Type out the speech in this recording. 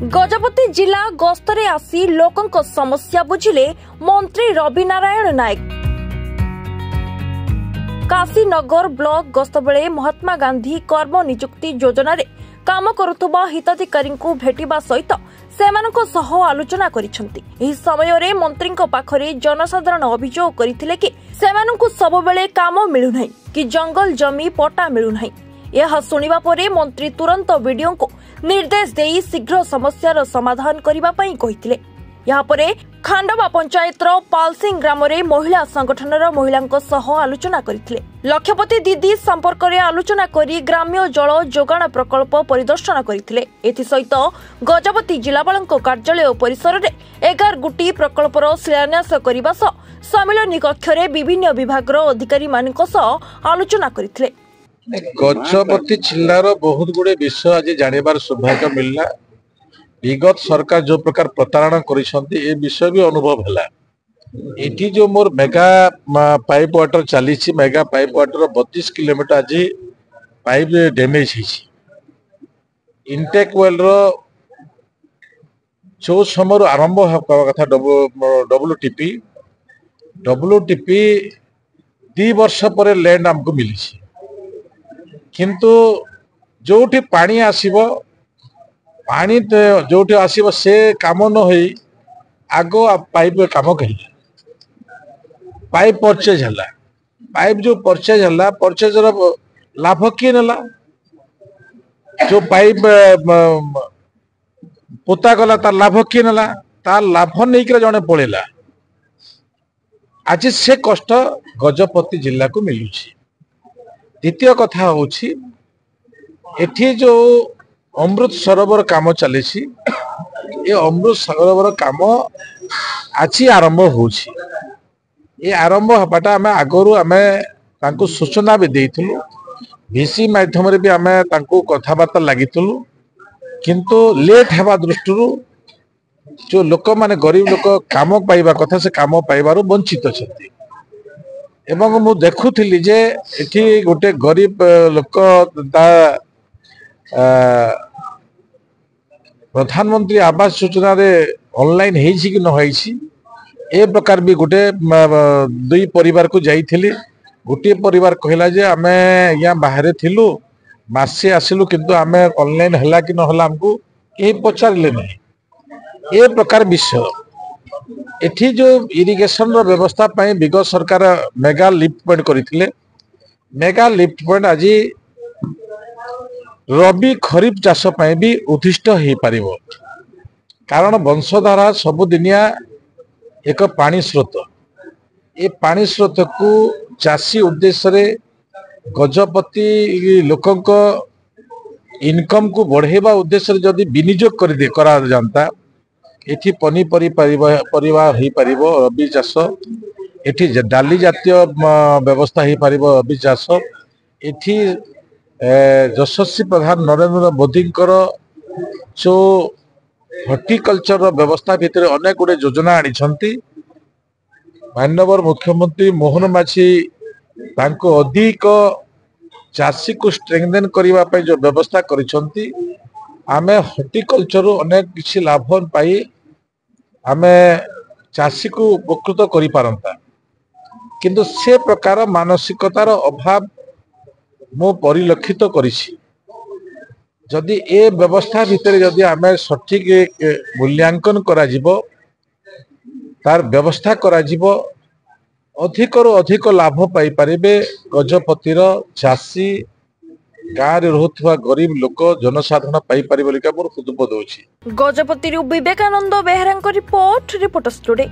गजपति जिला गस्तरे आसी लोकंक समस्या बुझिले मंत्री रवि नारायण नायक। काशीनगर ब्लॉक गस्त बेले महात्मा गांधी कर्म नियुक्ति योजना रे काम करुवा हिताधिकारी भेटिबा सहित सेमानक सह आलोचना करिसेंती। एही समय रे मंत्री पाखरे जनसाधारण अभियोग करथिले कि सेमानकु सब बेले काम मिलु नाही कि जंगल जमी पट्टा मिलु नाही। यह सुनिबा परे मंत्री तुरंत वीडियो को निर्देश देई शीघ्र समस्यार समाधान करिबा पई कहिथिले। यहाँ परे खांडवा पंचायत पालसिंह ग्राम रे महिला संगठनर महिलांक सह आलोचना करथिले। लक्षपति दीदी संपर्क रे आलोचना करी ग्राम्य जल जोगाण प्रकल्प परिदर्शन करथिले। एथि सहित गजपति जिलापालक कार्यालय परिसर रे 11 गुटी प्रकल्पर शिलान्यास करबा सह सम्मेलन कक्ष रे विभिन्न विभागर अधिकारी मानक सह आलोचना करथिले। गजपति जिलार बहुत गुड़े विषय आज जानिबार सौभाग्य मिलला। विगत सरकार जो प्रकार प्रतारणा करिसंती ए विषय भी अनुभव हला। एठी जो मोर मेगा पाइप वाटर चली मेगा पाइप वाटर 32 किलोमीटर आज पाइप डैमेज होइछि। इनटेक वेल रो जो समय आरंभ होगा कथा डब्ल्यूटीपी 2 वर्ष पर लैंड हमको मिली, किंतु जोठी पानी आसीबो पानी जोठी आसीबो से काम न होई आगो पाइप काम कही पाइप परचेज हला। पाइप जो परचेज हला परचेज लाभ किए नेला? जो पाइप पोता गला तार लाभ किए नेला? तार लाभ नहीं कर जने पड़ेला। आज से कष्ट गजपति जिला को मिलुछि। द्वितीय कथा होछि एठी जो अमृत सरोवर काम चली ये अमृत सरोवर काम आज आरंभ होछि। ये आरंभ हबाटा आमे आगरु आमे तांको सूचना भी देइथलु, भिसी माध्यम रे भी आमे तांको कथाबार्ता लागिथलु, किंतु लेट हेबा दृष्टिरु जो लोक माने गरीब लोक काम पाइबा कथा से काम पाइबारु वंचित छथि। एवं मु देखुथिली जे एठी गोटे गरीब लोक प्रधानमंत्री आवास योजना रे ऑनलाइन हेछि कि न होइछि ए प्रकार भी गोटे 2 परिवार को जाइथिली। गोटे परिवार कहला जे आमे या बाहरे थिलु मासे आसिलु किंतु आमे ऑनलाइन हला कि न हला हमको केही पचारले नहीं। ए प्रकार विषय एठी जो इरिगेशन रो व्यवस्था पाई विगत सरकार मेगा लिफ्ट पॉइंट करथिले। मेगा लिफ्ट पॉइंट आज रबी खरीफ चाष पाई भी उद्दिष्ट हो पारिबो, कारण वंशधारा सबुदिनिया एक पानी स्रोत। ये पानी स्रोत को चाषी उद्देश्य रे गजपति लोकंक इनकम को बढ़ेबा उद्देश्य रे जदि विनियोग करा जानता एठी पनीपरिबा हो पारिबो रबी चाष, एठी डाली जातीय व्यवस्था हो पारिबो रबी चाष। एठी यशस्वी प्रधान नरेंद्र मोदी जो हॉर्टिकल्चर व्यवस्था भितर अनेक गुड़े योजना आनी। माननीय मुख्यमंत्री मोहन माझी तांको अधिक चाषी को स्ट्रेंथेन करने जो व्यवस्था करिसंती, आमे हॉर्टिकल्चर अनेक किसी लाभ पाई आमे चाषी को उपकृत करि पारंता, किंतु से प्रकार मानसिकतार अभाव मो परिलक्षित करिछि। जदि ए व्यवस्था भितर जदि आमे सठिक मूल्यांकन करा जिवो तार व्यवस्था करा जिवो अधिक रु अधिक लाभ पाई पारिबे गजपतिर चाषी गाँव रे रहुथुवा गरीब लोक जनसाधारण पाई पारिबे लिका मोर खुदबोध होछि। गजपति विवेकानंद बेहरांक रिपोर्ट रिपोर्टर्स टुडे।